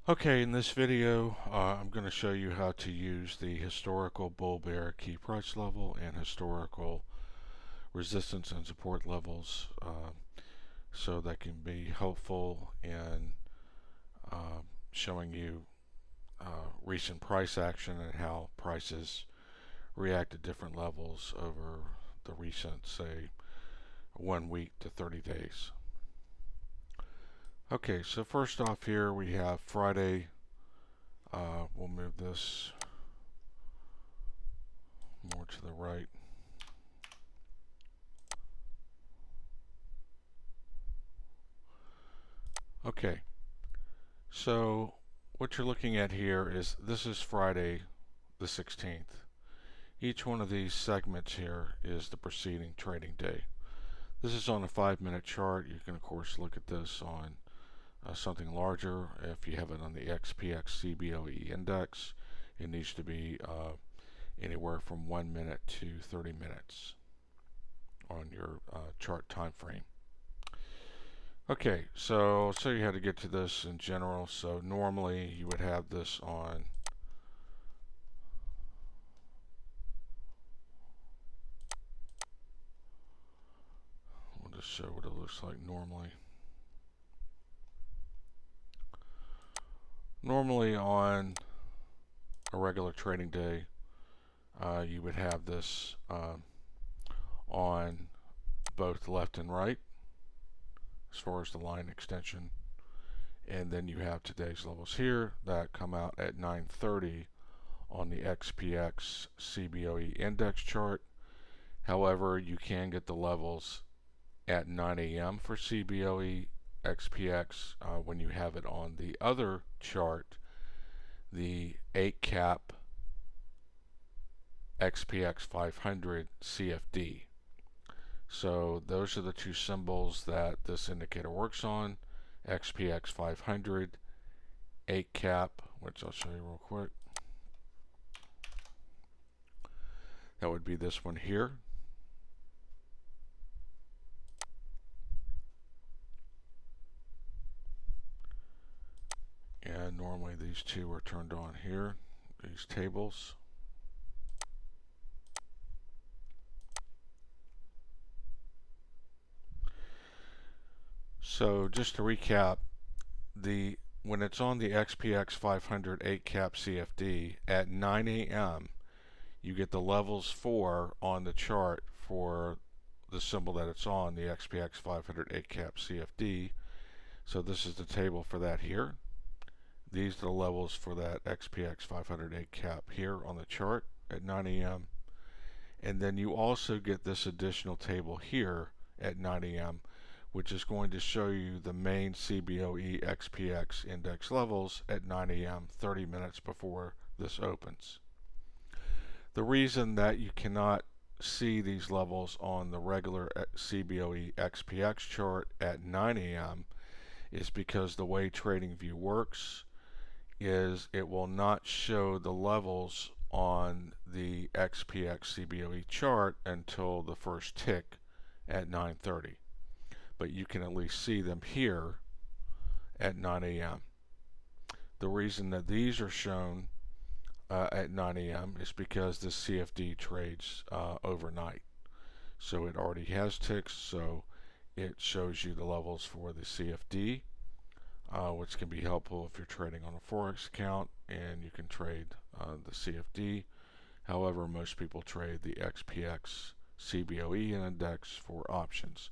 Okay, in this video, I'm going to show you how to use the historical bull-bear key price level and historical resistance and support levels, so that can be helpful in showing you recent price action and how prices react to different levels over the recent, say, 1 week to 30 days. Okay, so first off here we have Friday. We'll move this more to the right. Okay, so what you're looking at here is this is Friday the 16th. Each one of these segments here is the preceding trading day. This is on a 5-minute chart. You can of course look at this on something larger. If you have it on the SPX CBOE index, it needs to be anywhere from 1 minute to 30 minutes on your chart time frame. Okay, so I'll show you how to get to this in general. So normally you would have this on we'll just show what it looks like normally. Normally on a regular trading day, you would have this on both left and right as far as the line extension, and then you have today's levels here that come out at 9:30 on the SPX CBOE index chart. However, you can get the levels at 9 a.m. for CBOE SPX when you have it on the other chart, the 8 cap SPX 500 CFD. So those are the two symbols that this indicator works on: SPX 500, 8 cap, which I'll show you real quick. That would be this one here. And normally these two are turned on here, these tables. So just to recap, when it's on the SPX 500 8 cap CFD at 9 a.m., you get the levels for on the chart for the symbol that it's on, the SPX 500 8 cap CFD. So this is the table for that here. These are the levels for that SPX 500 8 cap here on the chart at 9 a.m. And then you also get this additional table here at 9 a.m., which is going to show you the main CBOE SPX index levels at 9 a.m., 30 minutes before this opens. The reason that you cannot see these levels on the regular CBOE SPX chart at 9 a.m. is because the way TradingView works is it will not show the levels on the SPX CBOE chart until the first tick at 9:30. But you can at least see them here at 9 a.m. The reason that these are shown at 9 a.m. is because the CFD trades overnight. So it already has ticks, so it shows you the levels for the CFD, which can be helpful if you're trading on a Forex account and you can trade the CFD. However, most people trade the SPX CBOE index for options.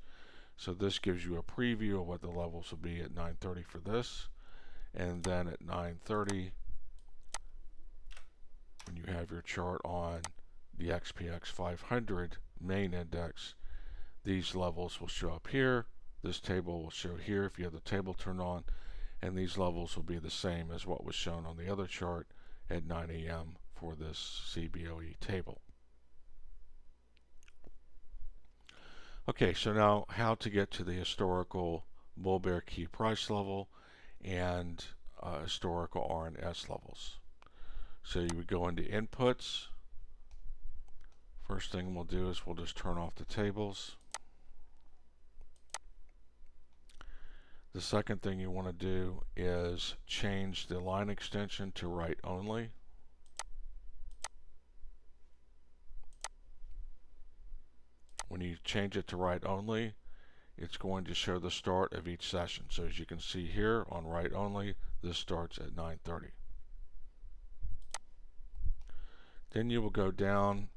So this gives you a preview of what the levels will be at 9:30 for this, and then at 9:30, when you have your chart on the SPX 500 main index, these levels will show up here. This table will show here if you have the table turned on, and these levels will be the same as what was shown on the other chart at 9 a.m. for this CBOE table. Okay, so now how to get to the historical bull-bear key price level and historical RNS levels. So you would go into inputs. First thing we'll do is we'll just turn off the tables. The second thing you want to do is change the line extension to right only. When you change it to right only, it's going to show the start of each session. So as you can see here on right only, this starts at 9:30. Then you will go down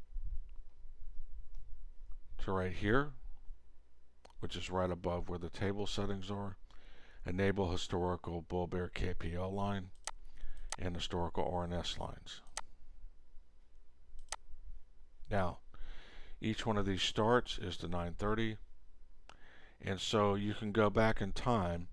to right here, which is right above where the table settings are. Enable historical bull bear KPL line and historical RNS lines. Now, each one of these starts is to 9:30, and so you can go back in time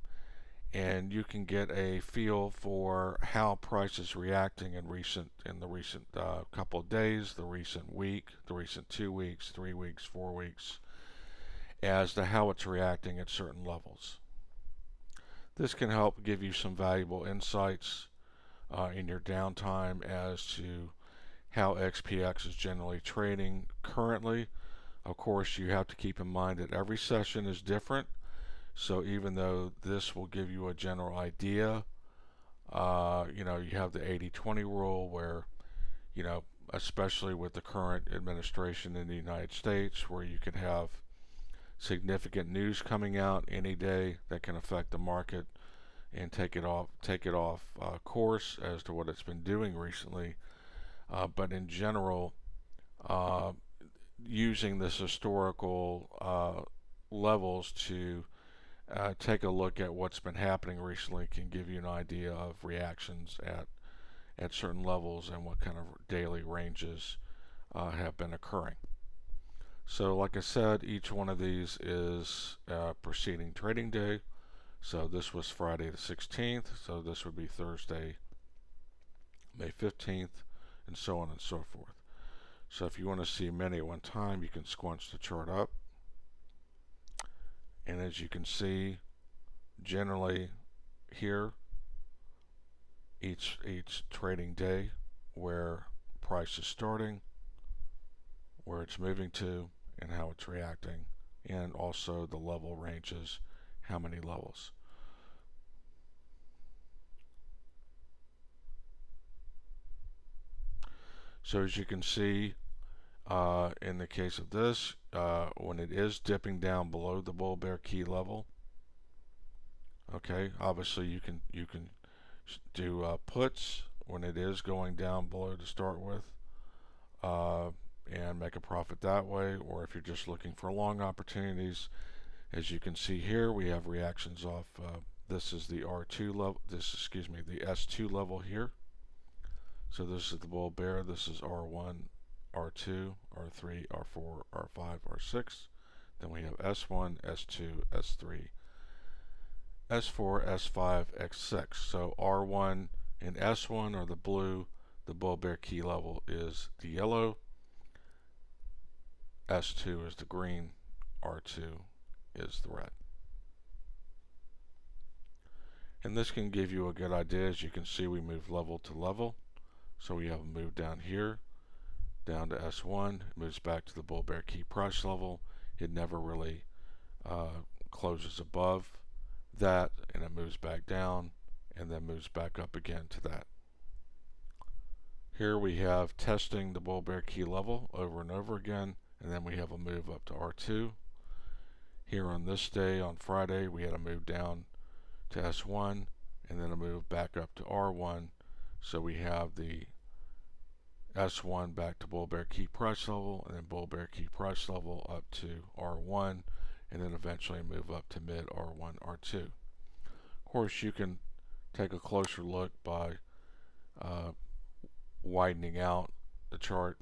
and you can get a feel for how price is reacting in the recent couple of days, the recent week, the recent 2 weeks, 3 weeks, 4 weeks, as to how it's reacting at certain levels. This can help give you some valuable insights in your downtime as to how SPX is generally trading currently. Of course, you have to keep in mind that every session is different. So even though this will give you a general idea, you have the 80-20 rule where, especially with the current administration in the United States, where you can have significant news coming out any day that can affect the market and take it off course as to what it's been doing recently. But in general, using this historical levels to take a look at what's been happening recently can give you an idea of reactions at certain levels and what kind of daily ranges have been occurring. So like I said, each one of these is preceding trading day. So this was Friday the 16th, so this would be Thursday, May 15th, and so on and so forth. So if you want to see many at one time, you can squinch the chart up. And as you can see, generally here, each trading day, where price is starting, where it's moving to, and how it's reacting, and also the level ranges, how many levels. So as you can see, in the case of this, when it is dipping down below the bull bear key level, okay, obviously you can do puts when it is going down below to start with, and make a profit that way. Or if you're just looking for long opportunities, as you can see here, we have reactions off. This is the R2 level. The S2 level here. So this is the bull bear. This is R1, R2, R3, R4, R5, R6. Then we have S1, S2, S3, S4, S5, X6. So R1 and S1 are the blue. The bull bear key level is the yellow. S2 is the green. R2 is the red. And this can give you a good idea. As you can see, we move level to level. So we have a move down here, down to S1, it moves back to the bull bear key price level. It never really closes above that, and it moves back down and then moves back up again to that. Here we have testing the bull bear key level over and over again, and then we have a move up to R2. Here on this day, on Friday, we had a move down to S1 and then a move back up to R1. So we have the S1 back to bull bear key price level, and then bull bear key price level up to R1, and then eventually move up to mid R1, R2. Of course, you can take a closer look by widening out the chart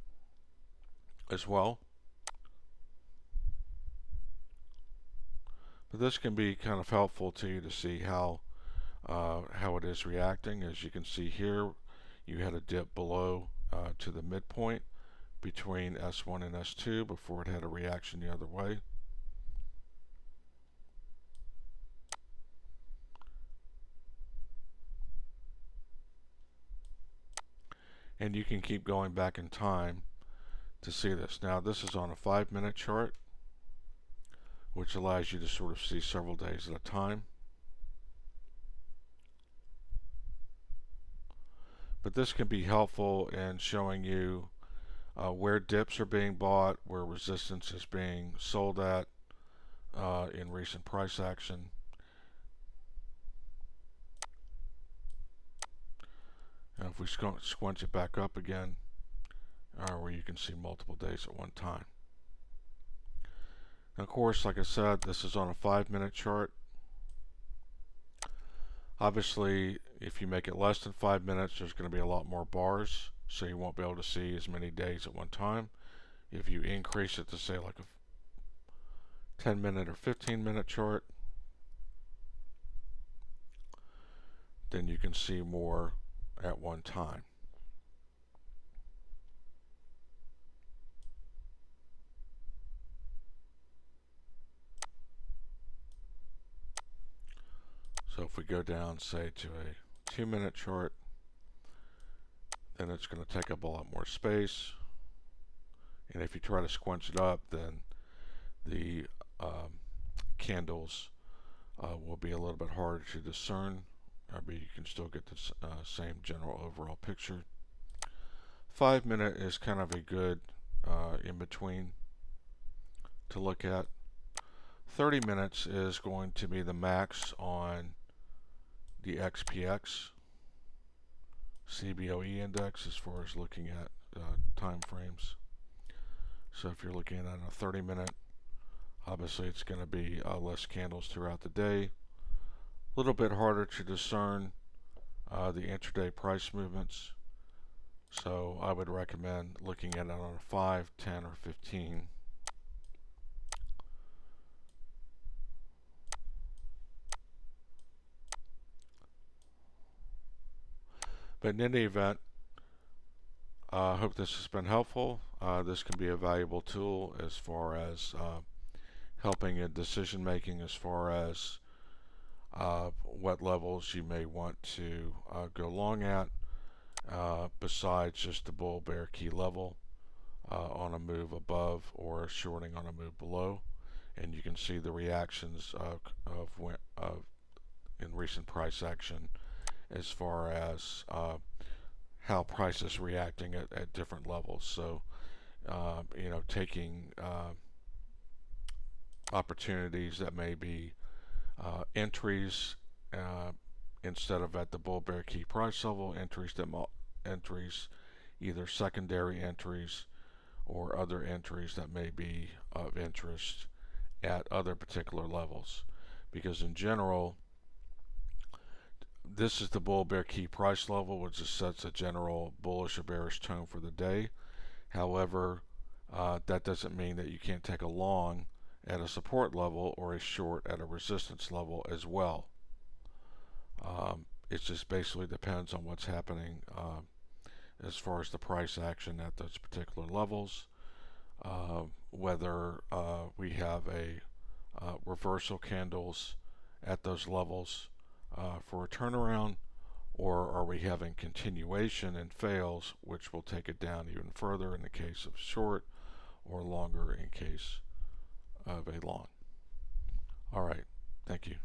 as well. But this can be kind of helpful to you to see how it is reacting. As you can see here, you had a dip below to the midpoint between S1 and S2 before it had a reaction the other way. And you can keep going back in time to see this. Now this is on a 5-minute chart, which allows you to sort of see several days at a time. But this can be helpful in showing you where dips are being bought, where resistance is being sold at in recent price action. And if we squinch it back up again, where you can see multiple days at one time. And of course, like I said, this is on a 5-minute chart. Obviously, if you make it less than 5 minutes, there's going to be a lot more bars, so you won't be able to see as many days at one time. If you increase it to, say, like a 10-minute or 15-minute chart, then you can see more at one time. So if we go down, say, to a 2-minute chart, then it's going to take up a lot more space. And if you try to squinch it up, then the candles will be a little bit harder to discern, but you can still get the same general overall picture. 5-minute is kind of a good in-between to look at. 30 minutes is going to be the max on the SPX CBOE index as far as looking at time frames. So if you're looking at a 30-minute, obviously it's going to be less candles throughout the day. A little bit harder to discern the intraday price movements. So I would recommend looking at it on a 5, 10, or 15. But in any event, I hope this has been helpful. This can be a valuable tool as far as helping in decision making, as far as what levels you may want to go long at, besides just the bull bear key level on a move above or shorting on a move below. And you can see the reactions in recent price action as far as how price is reacting at different levels. So taking opportunities that may be entries instead of at the bull bear key price level, entries either secondary entries or other entries that may be of interest at other particular levels, because in general this is the bull bear key price level, which just sets a general bullish or bearish tone for the day. However, that doesn't mean that you can't take a long at a support level or a short at a resistance level as well. It just basically depends on what's happening as far as the price action at those particular levels, whether we have a reversal candles at those levels for a turnaround, or are we having continuation and fails, which will take it down even further in the case of short, or longer in case of a long. All right, thank you.